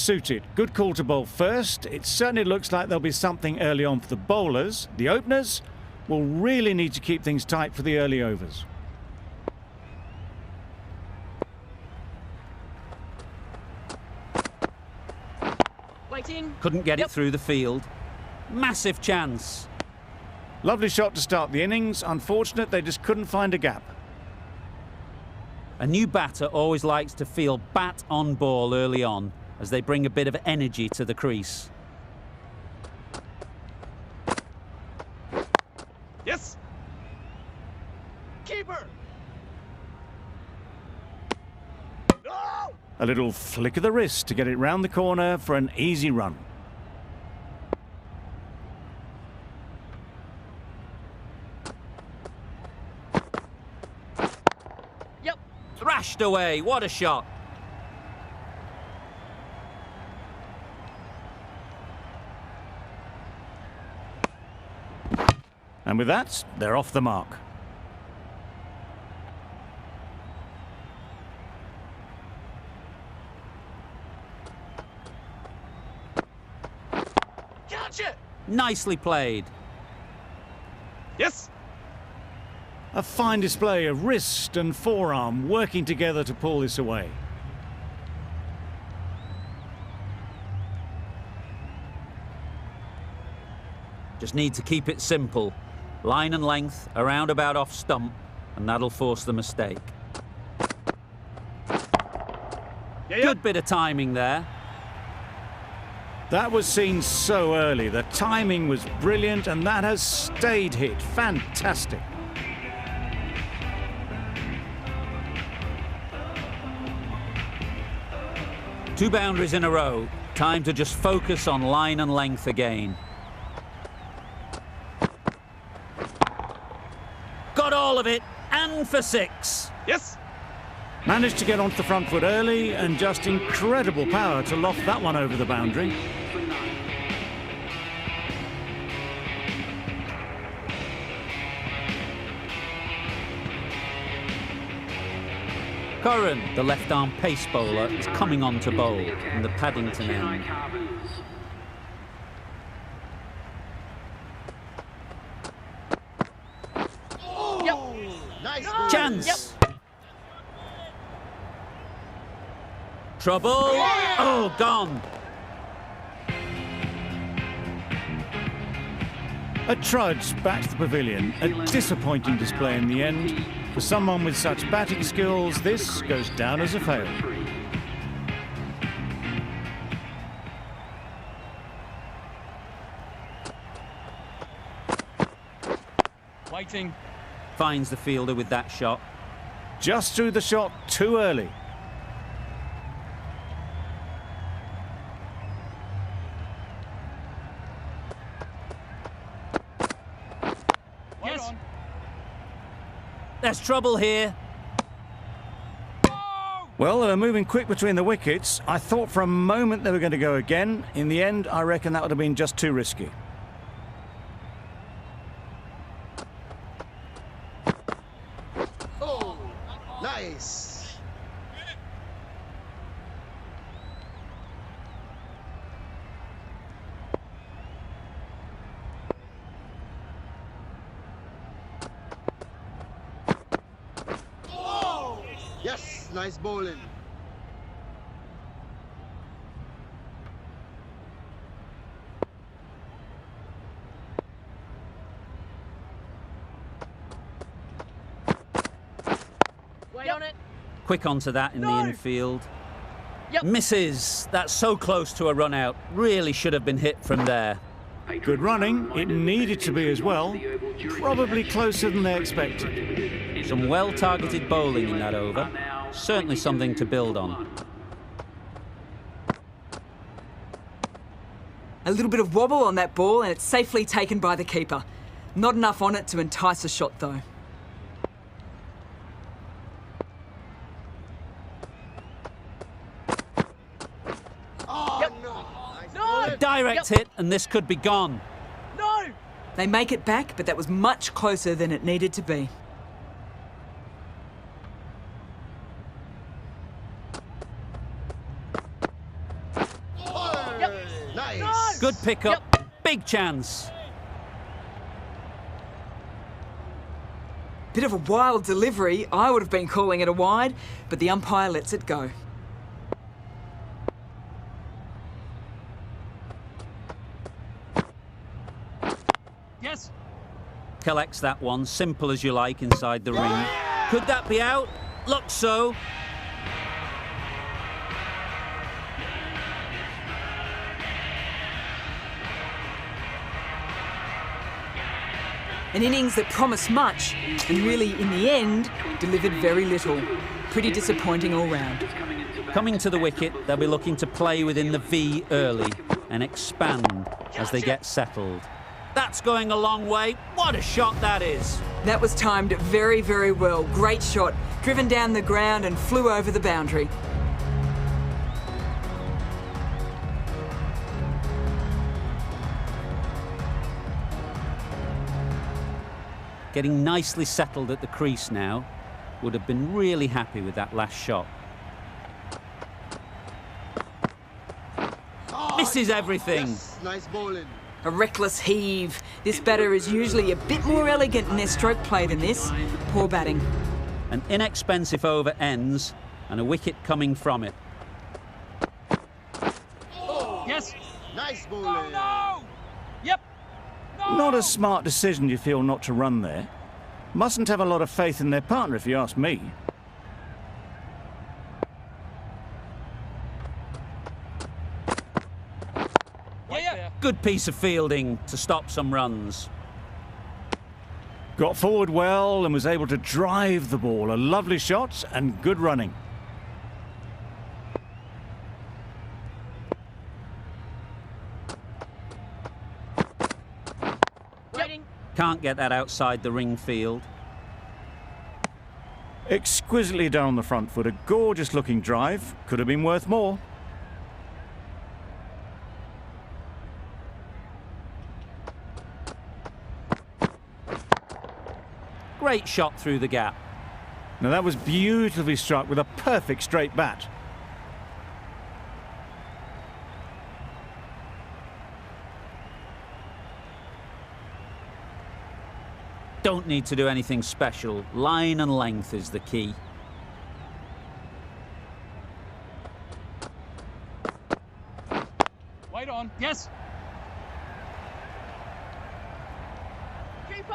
Suited. Good call to bowl first. It certainly looks like there'll be something early on for the bowlers. The openers will really need to keep things tight for the early overs. Waiting. Couldn't get it through the field. Massive chance. Lovely shot to start the innings. Unfortunate they just couldn't find a gap. A new batter always likes to feel bat on ball early on, as they bring a bit of energy to the crease. Yes. Keeper. No! A little flick of the wrist to get it round the corner for an easy run. Yep. Thrashed away. What a shot. And with that, they're off the mark. Catch it. Nicely played. Yes. A fine display of wrist and forearm working together to pull this away. Just need to keep it simple. Line and length, around about off stump, and that'll force the mistake. Good bit of timing there. That was seen so early. The timing was brilliant, and that has stayed hit. Fantastic. Two boundaries in a row. Time to just focus on line and length again. Got all of it, and for 6. Yes. Managed to get onto the front foot early, and just incredible power to loft that one over the boundary. Curran, the left-arm pace bowler, is coming on to bowl in the Paddington end. Chance! Trouble! Oh, gone! A trudge back to the pavilion. A disappointing display in the end. For someone with such batting skills, this goes down as a fail. Waiting. Finds the fielder with that shot. Just threw the shot too early. Yes. There's trouble here. Well, they were moving quick between the wickets. I thought for a moment they were going to go again. In the end, I reckon that would have been just too risky. Oh, nice. Oh, yes, nice bowling. Wait on it. Quick onto that in the infield. Yep. Misses. That's so close to a run out. Really should have been hit from there. Good running. It needed to be as well. Probably closer than they expected. Some well-targeted bowling in that over. Certainly something to build on. A little bit of wobble on that ball and it's safely taken by the keeper. Not enough on it to entice a shot though. A direct hit and this could be gone. No. They make it back, but that was much closer than it needed to be. Good pickup. Big chance. Bit of a wild delivery. I would have been calling it a wide, but the umpire lets it go. Yes. Collects that one, simple as you like, inside the ring. Could that be out? Looks so. An innings that promised much and really, in the end, delivered very little. Pretty disappointing all round. Coming to the wicket, they'll be looking to play within the V early and expand as they get settled. That's going a long way. What a shot that is. That was timed very, very well. Great shot. Driven down the ground and flew over the boundary. Getting nicely settled at the crease now. Would have been really happy with that last shot. Misses everything. Yes, nice bowling. A reckless heave. This batter is usually a bit more elegant in their stroke play than this. Poor batting. An inexpensive over ends and a wicket coming from it. Yes. Nice bowling. No. Yep. No. Not a smart decision, you feel, not to run there. Mustn't have a lot of faith in their partner, if you ask me. Yeah. Good piece of fielding to stop some runs. Got forward well and was able to drive the ball. A lovely shot and good running. Waiting. Can't get that outside the ring field. Exquisitely done on the front foot. A gorgeous looking drive. Could have been worth more. Great shot through the gap. Now that was beautifully struck with a perfect straight bat. Don't need to do anything special. Line and length is the key. Wait on. Yes. Keeper.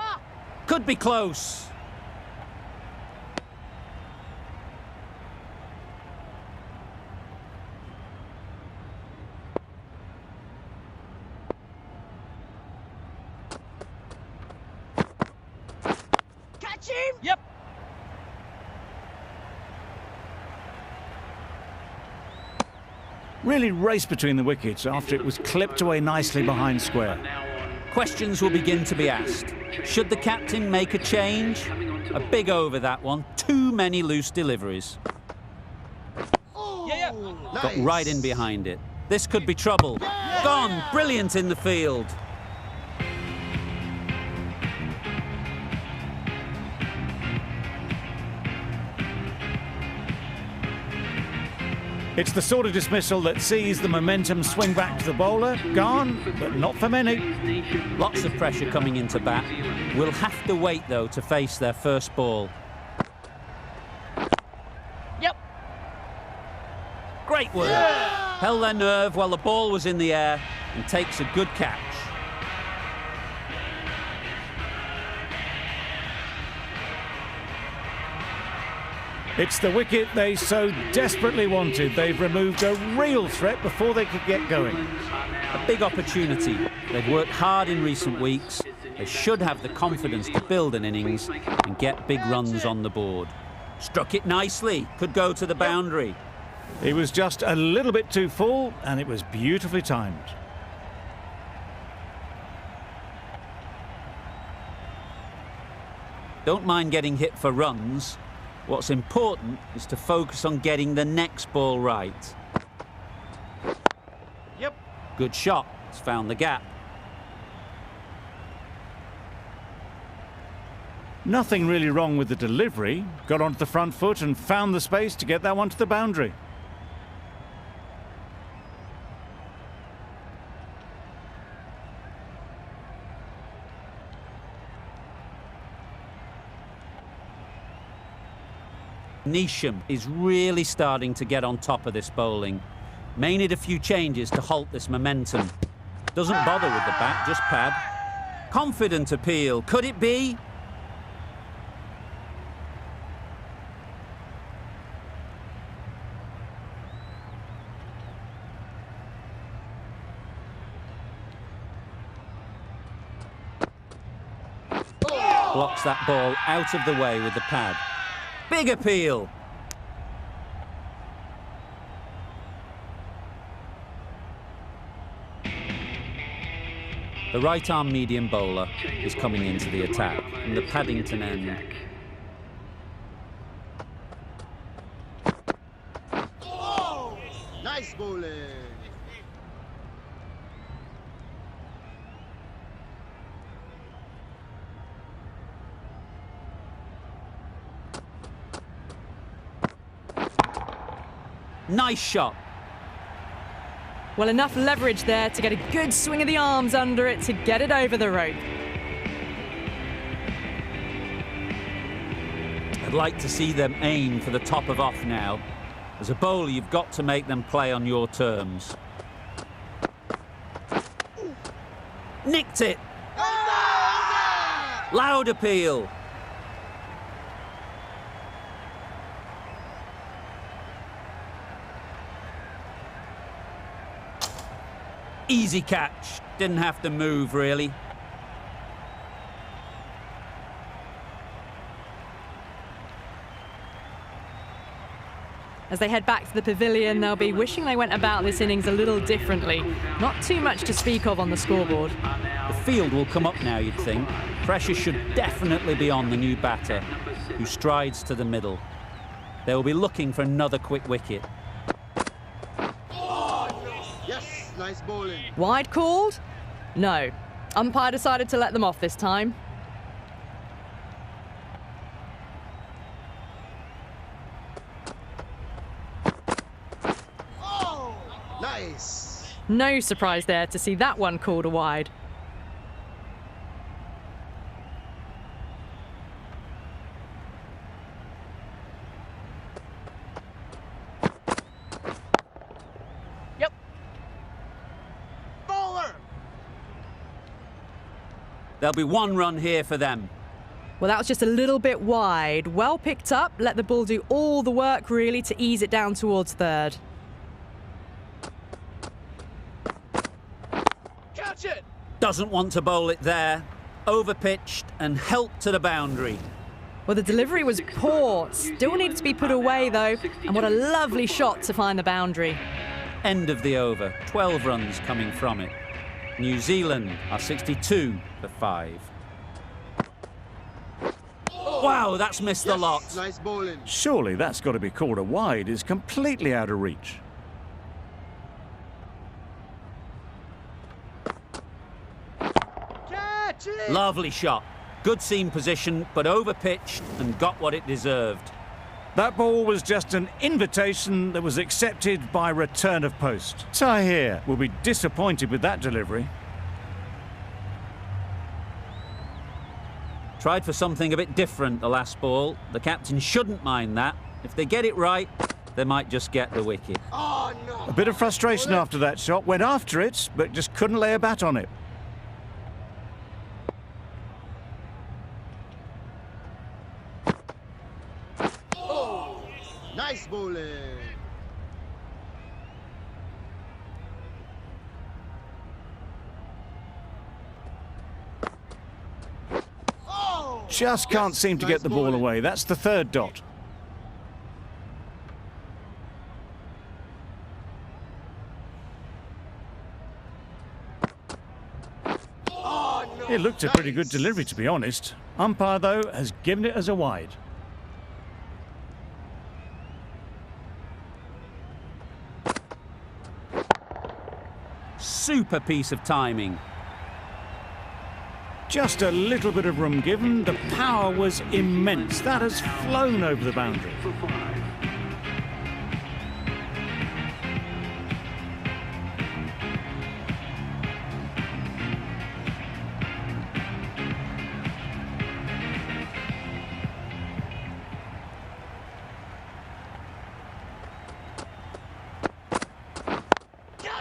Could be close. Catch him. Yep. Really raced between the wickets after it was clipped away nicely behind square. Questions will begin to be asked. Should the captain make a change? A big over that one. Too many loose deliveries. Yeah. Nice. Got right in behind it. This could be trouble. Gone. Brilliant in the field. It's the sort of dismissal that sees the momentum swing back to the bowler. Gone, but not for many. Lots of pressure coming into bat. Will have to wait, though, to face their first ball. Yep. Great work. Held their nerve while the ball was in the air and takes a good catch. It's the wicket they so desperately wanted. They've removed a real threat before they could get going. A big opportunity. They've worked hard in recent weeks. They should have the confidence to build an innings and get big runs on the board. Struck it nicely. Could go to the boundary. He was just a little bit too full, and it was beautifully timed. Don't mind getting hit for runs. What's important is to focus on getting the next ball right. Yep. Good shot. It's found the gap. Nothing really wrong with the delivery. Got onto the front foot and found the space to get that one to the boundary. Neesham is really starting to get on top of this bowling. May need a few changes to halt this momentum. Doesn't bother with the bat, just pad. Confident appeal, could it be? Blocks that ball out of the way with the pad. Big appeal. The right-arm medium bowler is coming into the attack from the Paddington end. Nice bowling. Nice shot. Well, enough leverage there to get a good swing of the arms under it to get it over the rope. I'd like to see them aim for the top of off now. As a bowler, you've got to make them play on your terms. Nicked it. Loud appeal. Easy catch. Didn't have to move, really. As they head back to the pavilion, they'll be wishing they went about this innings a little differently. Not too much to speak of on the scoreboard. The field will come up now, you'd think. Pressure should definitely be on the new batter, who strides to the middle. They will be looking for another quick wicket. Yes, nice bowling. Wide called? No. Umpire decided to let them off this time. Nice. No surprise there to see that one called a wide. Yep. Bowler. There'll be one run here for them. Well, that was just a little bit wide. Well picked up. Let the ball do all the work, really, to ease it down towards third. Catch it. Doesn't want to bowl it there. Overpitched and helped to the boundary. Well, the delivery was poor. Still needed to be put away, though. And what a lovely shot to find the boundary. End of the over. 12 runs coming from it. New Zealand are 62 for 5. Wow, that's missed the lot. Nice bowling. Surely that's got to be called a wide. Is completely out of reach. Catch it. Lovely shot. Good seam position, but overpitched and got what it deserved. That ball was just an invitation that was accepted by return of post. Tahir will be disappointed with that delivery. Tried for something a bit different the last ball. The captain shouldn't mind that. If they get it right, they might just get the wicket. Oh no. A bit of frustration after that shot. Went after it, but just couldn't lay a bat on it. Nice bowling. Just can't seem to nice get the ball bowling. away. That's the third dot. It looked a pretty good delivery, to be honest. Umpire, though, has given it as a wide. Super piece of timing. Just a little bit of room given. The power was immense. That has flown over the boundary.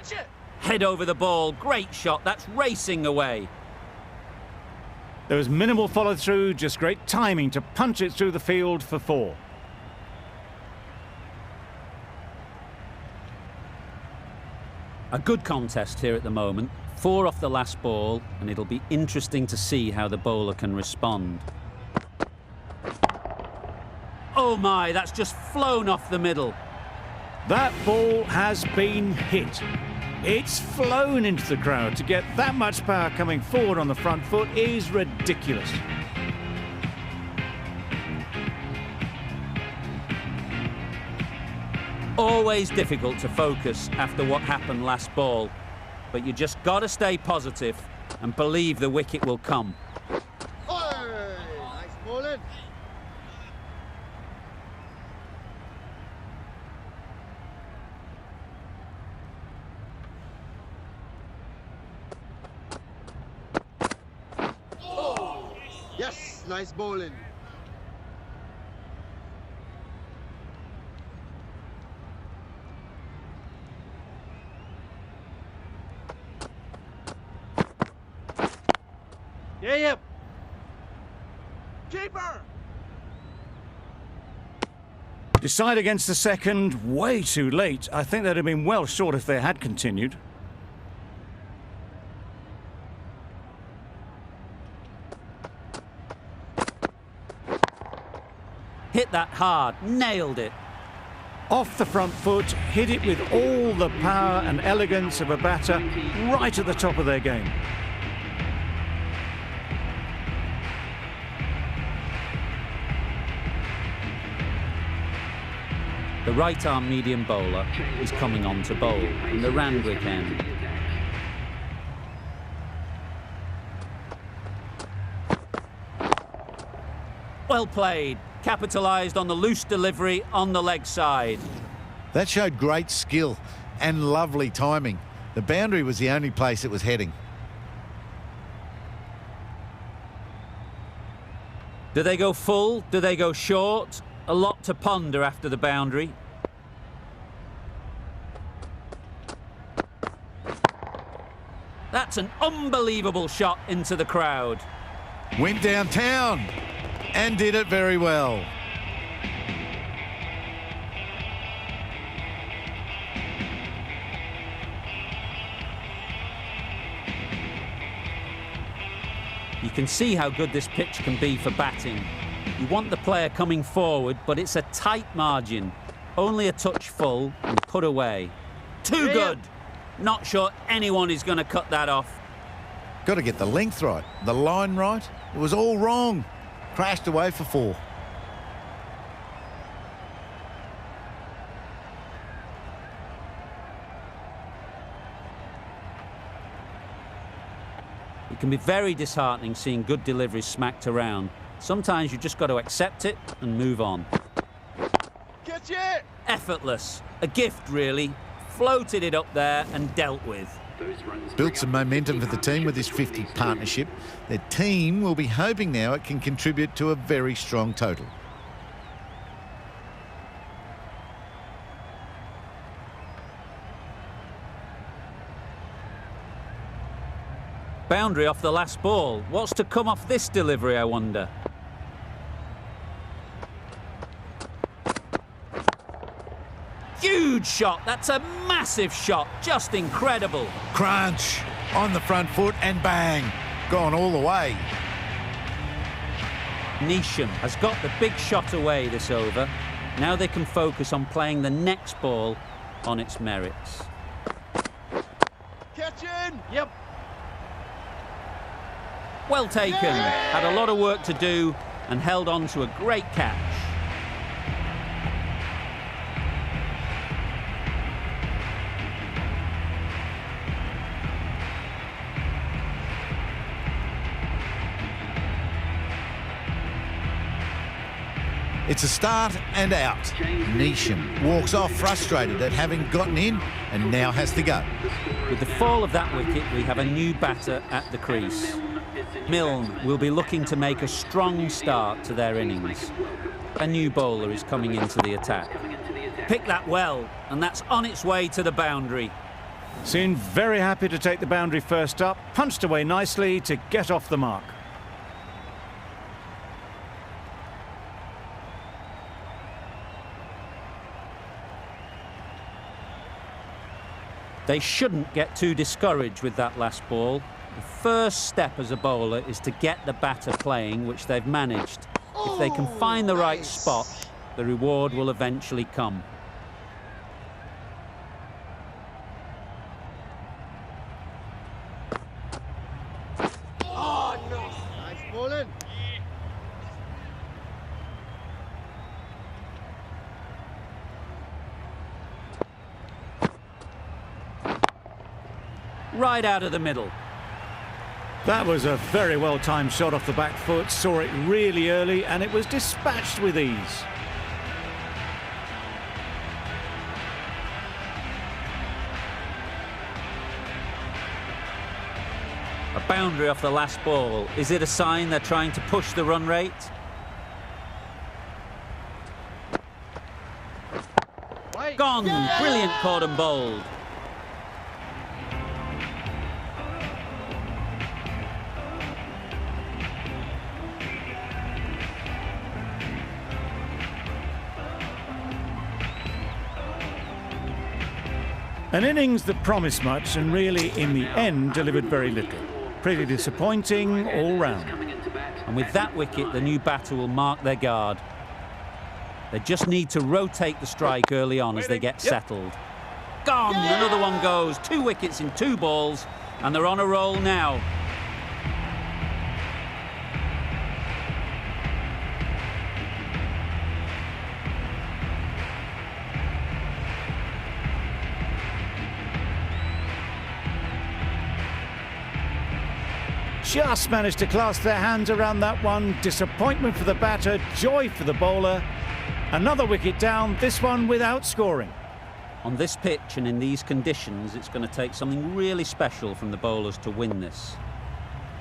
Catch it! Head over the ball, great shot, that's racing away. There was minimal follow-through, just great timing to punch it through the field for 4. A good contest here at the moment. 4 off the last ball, and it'll be interesting to see how the bowler can respond. Oh my, that's just flown off the middle. That ball has been hit. It's flown into the crowd. To get that much power coming forward on the front foot is ridiculous. Always difficult to focus after what happened last ball, but you just got to stay positive and believe the wicket will come. Oi, nice bowling. Yes, nice bowling. Yeah, yeah. Keeper! Decide against the second, way too late. I think they'd have been well short if they had continued. Hit that hard, nailed it. Off the front foot, hit it with all the power and elegance of a batter right at the top of their game. The right-arm medium bowler is coming on to bowl in the Randwick end. Well played. Capitalised on the loose delivery on the leg side. That showed great skill and lovely timing. The boundary was the only place it was heading. Do they go full? Do they go short? A lot to ponder after the boundary. That's an unbelievable shot into the crowd. Went downtown and did it very well. You can see how good this pitch can be for batting. You want the player coming forward, but it's a tight margin. Only a touch full and put away. Too good. Not sure anyone is going to cut that off. Got to get the length right, the line right. It was all wrong. Crashed away for 4. It can be very disheartening seeing good deliveries smacked around. Sometimes you just got to accept it and move on. Catch it! Effortless. A gift, really. Floated it up there and dealt with. Built some momentum for the team with this 50 partnership. Their team will be hoping now it can contribute to a very strong total. Boundary off the last ball. What's to come off this delivery, I wonder? Huge shot. That's a massive shot. Just incredible. Crunch on the front foot and bang. Gone all the way. Neesham has got the big shot away this over. Now they can focus on playing the next ball on its merits. Catching! Yep. Well taken. Had a lot of work to do and held on to a great catch. It's a start and out. Neesham walks off frustrated at having gotten in and now has to go. With the fall of that wicket, we have a new batter at the crease. Milne will be looking to make a strong start to their innings. A new bowler is coming into the attack. Pick that well, and that's on its way to the boundary. Seemed very happy to take the boundary first up, punched away nicely to get off the mark. They shouldn't get too discouraged with that last ball. The first step as a bowler is to get the batter playing, which they've managed. If they can find the right spot, the reward will eventually come. Nice bowling. Right out of the middle. That was a very well-timed shot off the back foot, saw it really early and it was dispatched with ease. A boundary off the last ball. Is it a sign they're trying to push the run rate? Wait. Gone! Brilliant caught and bowled. An innings that promised much and really, in the end, delivered very little. Pretty disappointing all round. And with that wicket, the new batter will mark their guard. They just need to rotate the strike early on as they get settled. Gone! Another one goes. 2 wickets in 2 balls, and they're on a roll now. Just managed to clasp their hands around that one. Disappointment for the batter, joy for the bowler. Another wicket down, this one without scoring. On this pitch and in these conditions, it's going to take something really special from the bowlers to win this.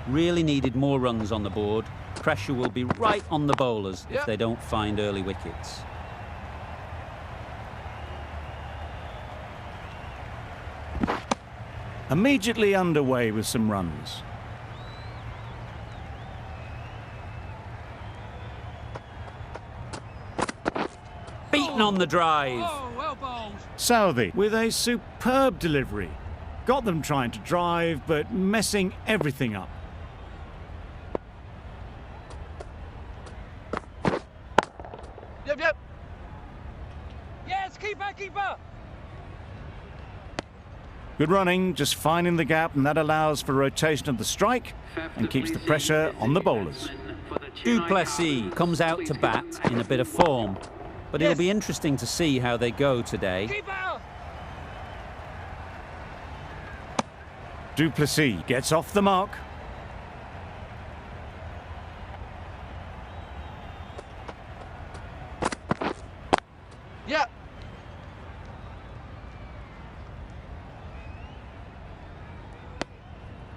Really needed more runs on the board. Pressure will be right on the bowlers if they don't find early wickets. Immediately underway with some runs. Beaten on the drive. Oh, well bowled. Southey with a superb delivery. Got them trying to drive, but messing everything up. Yep. Yes, keeper. Good running, just finding the gap, and that allows for rotation of the strike and keeps the pressure on the bowlers. Du Plessis comes out to bat in a bit of form, but it'll be interesting to see how they go today. Keeper. Du Plessis gets off the mark. Yep.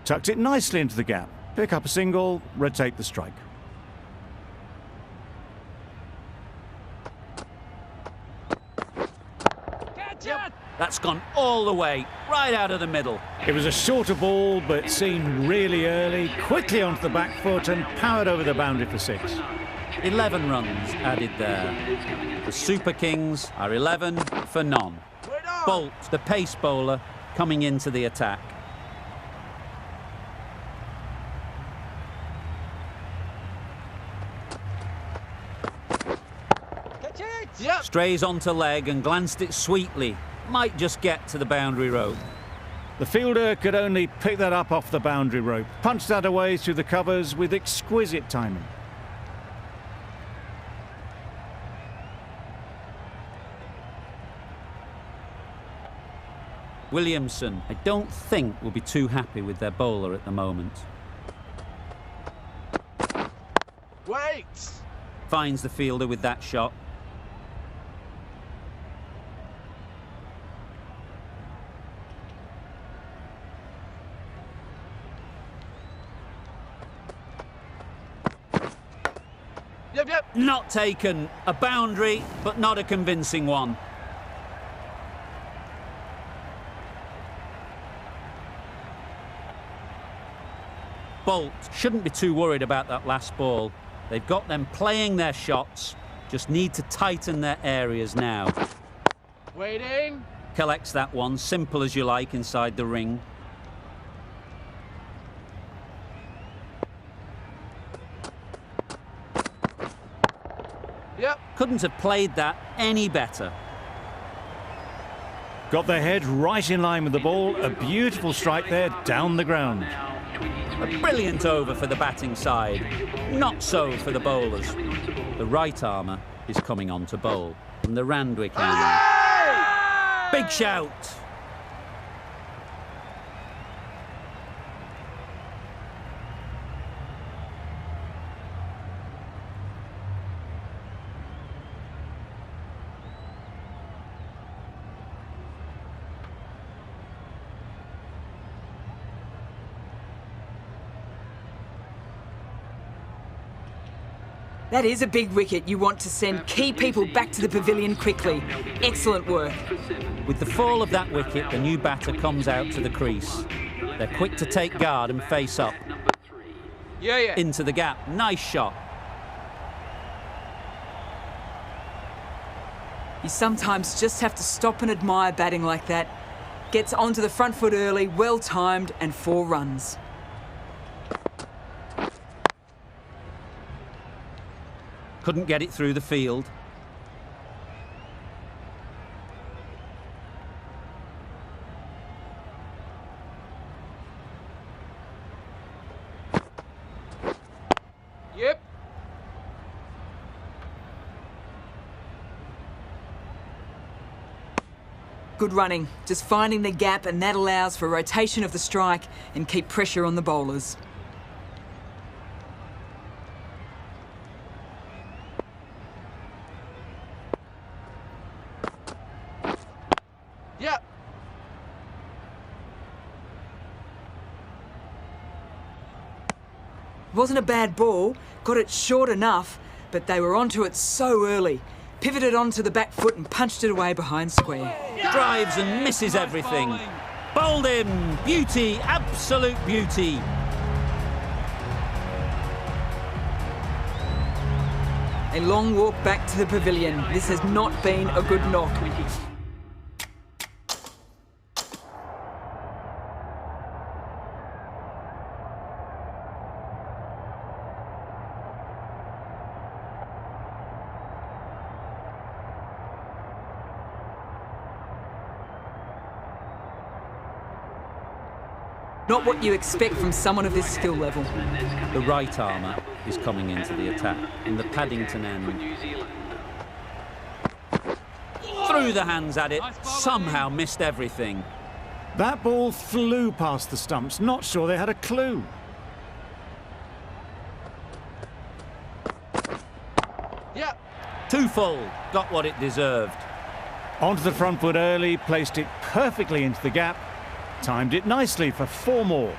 Tucked it nicely into the gap. Pick up a single, rotate the strike. That's gone all the way, right out of the middle. It was a shorter ball, but seen really early, quickly onto the back foot and powered over the boundary for 6. 11 runs added there. The Super Kings are 11 for none. Bolt, the pace bowler, coming into the attack. Catch it. Yep. Strays onto leg and glanced it sweetly. Might just get to the boundary rope. The fielder could only pick that up off the boundary rope. Punched that away through the covers with exquisite timing. Williamson, I don't think, will be too happy with their bowler at the moment. Wait. Finds the fielder with that shot. Yep. Not taken. A boundary, but not a convincing one. bolt. Shouldn't be too worried about that last ball. They've got them playing their shots, just need to tighten their areas now. Waiting. Collects that one, simple as you like, inside the ring. Yep. Couldn't have played that any better. Got their head right in line with the ball. A beautiful strike there down the ground. A brilliant over for the batting side. Not so for the bowlers. The right armour is coming on to bowl from the Randwick end. Big shout. That is a big wicket. You want to send key people back to the pavilion quickly. Excellent work. With the fall of that wicket, the new batter comes out to the crease. They're quick to take guard and face up. Yeah. Into the gap. Nice shot. You sometimes just have to stop and admire batting like that. Gets onto the front foot early, well timed, and 4 runs. Couldn't get it through the field. Yep. Good running, just finding the gap, and that allows for rotation of the strike and keep pressure on the bowlers. Yep. Wasn't a bad ball, got it short enough, but they were onto it so early. Pivoted onto the back foot and punched it away behind square. Drives and misses everything. Bowled him. Beauty, absolute beauty. A long walk back to the pavilion. This has not been a good knock. Not what you expect from someone of this skill level. The right armour is coming into the attack in the Paddington end. Threw the hands at it, somehow missed everything. That ball flew past the stumps. Not sure they had a clue. Yep. Too full, got what it deserved. Onto the front foot early, placed it perfectly into the gap. Timed it nicely for 4 more.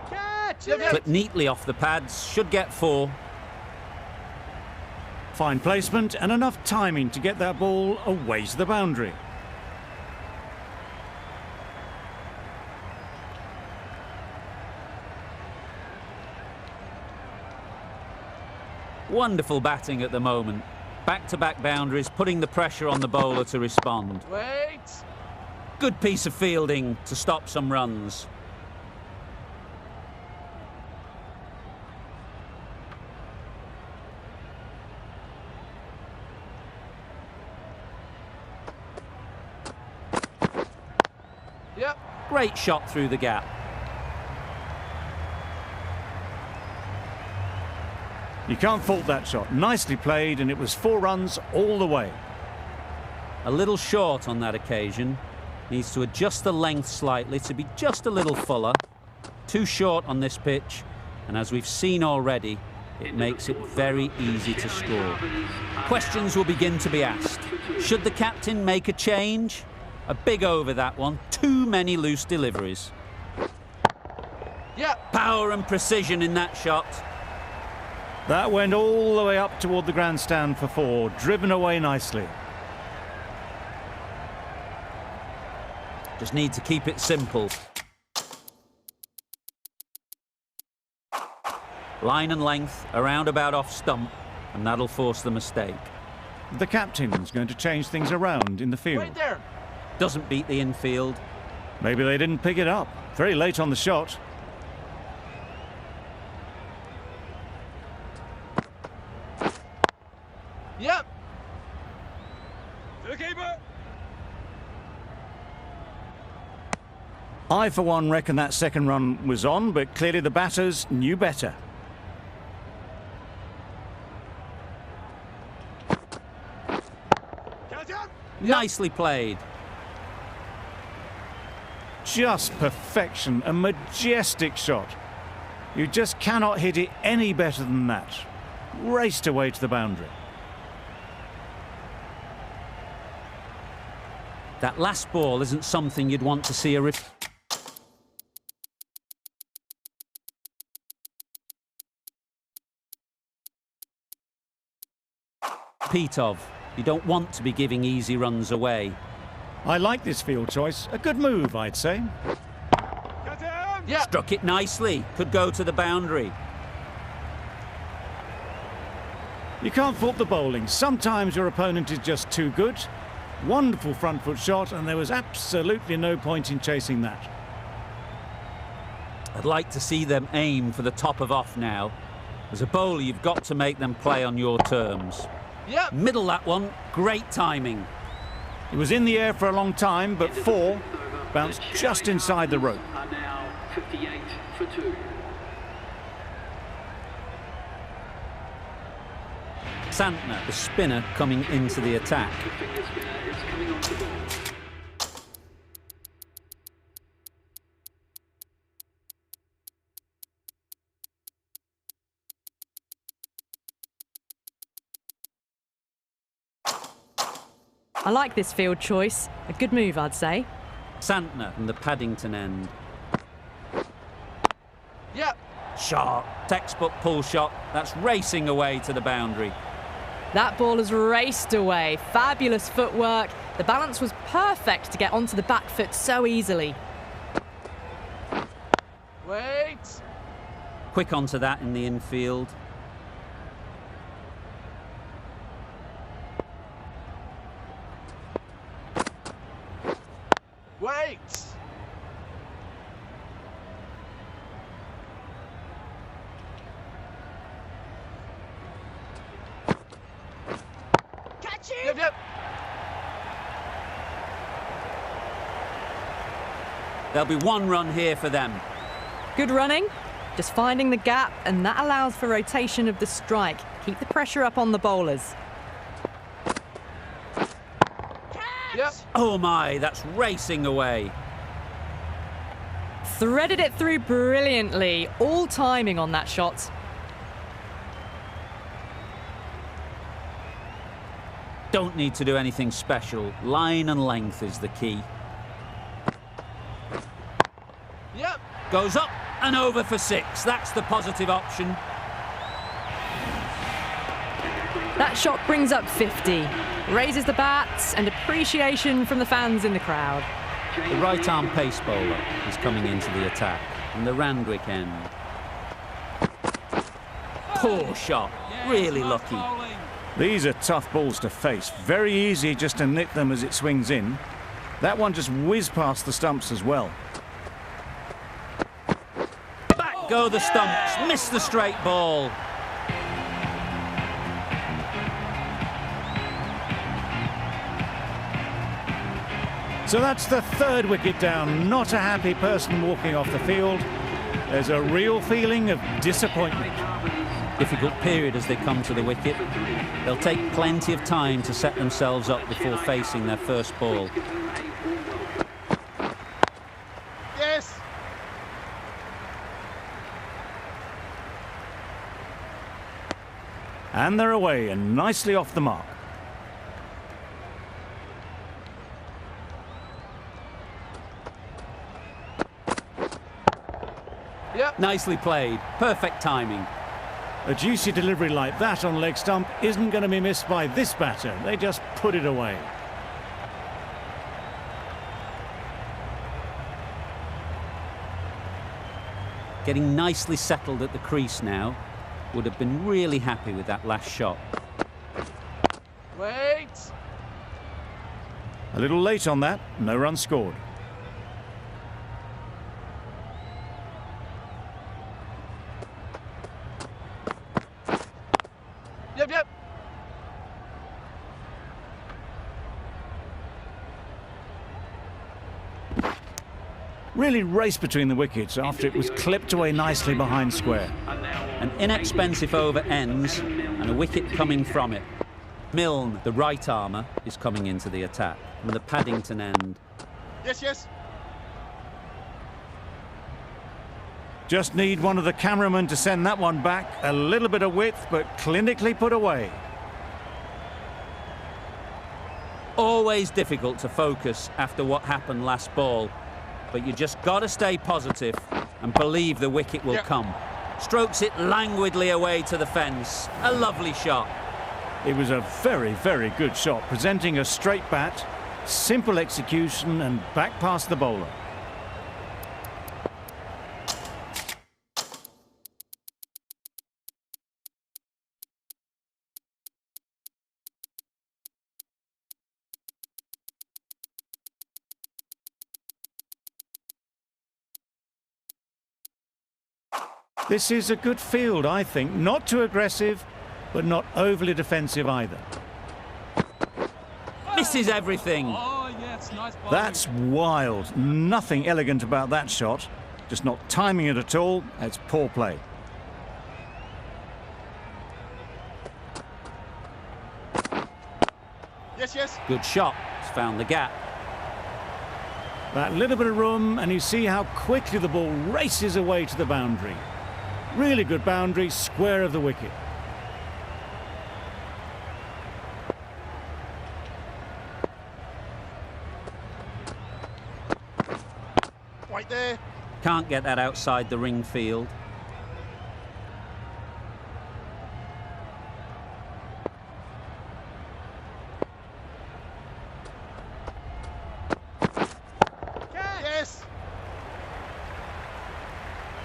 Catch. Yep. Clipped neatly off the pads, should get 4. Fine placement and enough timing to get that ball away to the boundary. Wonderful batting at the moment. Back-to-back boundaries, putting the pressure on the bowler to respond. Wait. Good piece of fielding to stop some runs. Yep. Great shot through the gap. You can't fault that shot. Nicely played, and it was 4 runs all the way. A little short on that occasion. Needs to adjust the length slightly to be just a little fuller. Too short on this pitch, and as we've seen already, it makes it very easy to score. Questions will begin to be asked. Should the captain make a change? A big over that one. Too many loose deliveries. Yep. Power and precision in that shot. That went all the way up toward the grandstand for 4, driven away nicely. Just need to keep it simple. Line and length, around about off stump, and that'll force the mistake. The captain's going to change things around in the field. Right there. Doesn't beat the infield. Maybe they didn't pick it up. Very late on the shot. Yep. I, for one, reckon that second run was on, but clearly the batters knew better. Nicely played. Just perfection, a majestic shot. You just cannot hit it any better than that. Raced away to the boundary. That last ball isn't something you'd want to see a repeat of. You don't want to be giving easy runs away. I like this field choice. A good move, I'd say. Yeah. Struck it nicely. Could go to the boundary. You can't fault the bowling. Sometimes your opponent is just too good. Wonderful front foot shot, and there was absolutely no point in chasing that. I'd like to see them aim for the top of off now. As a bowler, you've got to make them play on your terms. Yep. Middle that one. Great timing. It was in the air for a long time, but 4 bounced just inside the rope. Are now 58 for 2. Santner, the spinner, coming into the attack. The finger spinner is coming onto the ball. I like this field choice. A good move, I'd say. Santner from the Paddington end. Yep. Sharp, textbook pull shot. That's racing away to the boundary. That ball has raced away. Fabulous footwork. The balance was perfect to get onto the back foot so easily. Wait. Quick onto that in the infield. Wait. Catch him! Yep, yep. There'll be 1 run here for them. Good running. Just finding the gap, and that allows for rotation of the strike. Keep the pressure up on the bowlers. Yep. Oh my, that's racing away. Threaded it through brilliantly. All timing on that shot. Don't need to do anything special. Line and length is the key. Yep. Goes up and over for 6. That's the positive option. That shot brings up 50. Raises the bats and appreciation from the fans in the crowd. The right-arm pace bowler is coming into the attack from the Randwick end. Poor shot. Really lucky. These are tough balls to face. Very easy just to nick them as it swings in. That one just whizzed past the stumps as well. Back go the stumps. Missed the straight ball. So that's the 3rd wicket down. Not a happy person walking off the field. There's a real feeling of disappointment. Difficult period as they come to the wicket. They'll take plenty of time to set themselves up before facing their first ball. Yes. And they're away and nicely off the mark. Yep. Nicely played. Perfect timing. A juicy delivery like that on leg stump isn't going to be missed by this batter. They just put it away. Getting nicely settled at the crease now. Would have been really happy with that last shot. Wait. A little late on that, no run scored. Yep. Really raced between the wickets after it was clipped away nicely behind square. An inexpensive over ends and a wicket coming from it. Milne, the right armour, is coming into the attack from the Paddington end. Yes. Just need one of the cameramen to send that one back. A little bit of width, but clinically put away. Always difficult to focus after what happened last ball, but you just got to stay positive and believe the wicket will come. Strokes it languidly away to the fence. A lovely shot. It was a very, very good shot, presenting a straight bat, simple execution and back past the bowler. This is a good field, I think. Not too aggressive, but not overly defensive either. Misses everything. Oh, yes, nice ball. That's wild. Nothing elegant about that shot. Just not timing it at all. It's poor play. Yes. Good shot. It's found the gap. That little bit of room, and you see how quickly the ball races away to the boundary. Really good boundary, square of the wicket. Right there. Can't get that outside the ring field. Yes.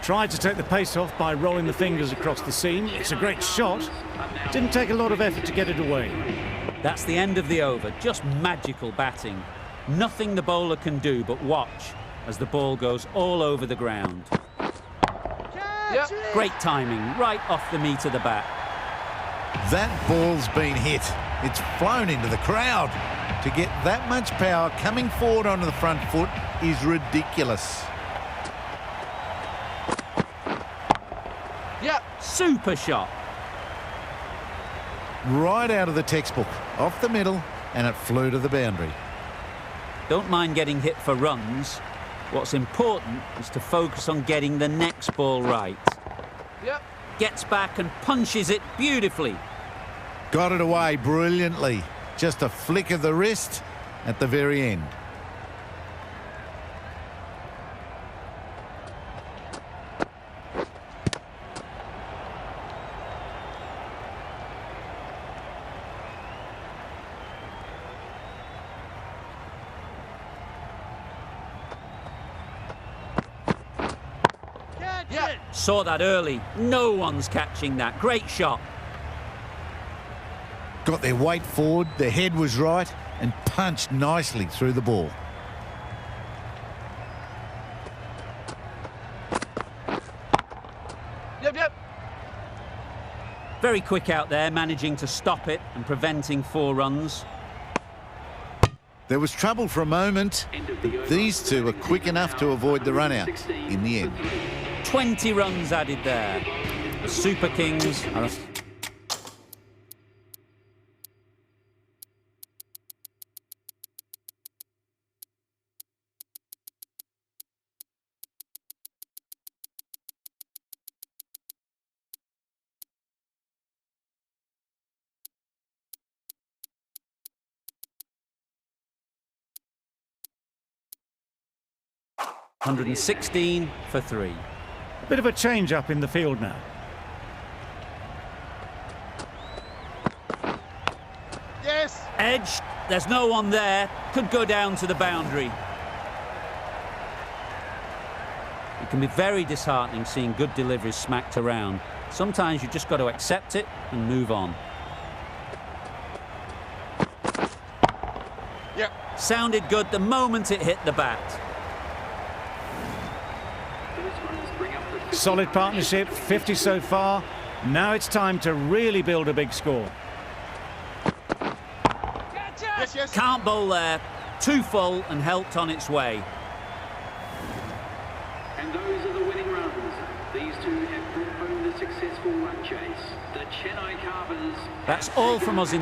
Tried to take the pace off by rolling the fingers across the seam. It's a great shot. Didn't take a lot of effort to get it away. That's the end of the over. Just magical batting. Nothing the bowler can do but watch as the ball goes all over the ground. Yep. Great timing, right off the meat of the bat. That ball's been hit. It's flown into the crowd. To get that much power coming forward onto the front foot is ridiculous. Yep. Super shot. Right out of the textbook, off the middle, and it flew to the boundary. Don't mind getting hit for runs. What's important is to focus on getting the next ball right. Yep. Gets back and punches it beautifully. Got it away brilliantly. Just a flick of the wrist at the very end. Yep. Saw that early. No one's catching that. Great shot. Got their weight forward, their head was right, and punched nicely through the ball. Yep. Very quick out there, managing to stop it and preventing 4 runs. There was trouble for a moment, but these two were quick enough to avoid the run-out in the end. 20 runs added there. The Super Kings are... 116 for 3. A bit of a change-up in the field now. Yes. Edge, there's no one there. Could go down to the boundary. It can be very disheartening seeing good deliveries smacked around. Sometimes you just got to accept it and move on. Yep. Sounded good the moment it hit the bat. Solid partnership, 50 so far. Now it's time to really build a big score. Yes, yes. Can't bowl there. Too full and helped on its way. And those are the winning runs. These two have brought home the successful run chase. The Chennai Carvers. That's all from us in the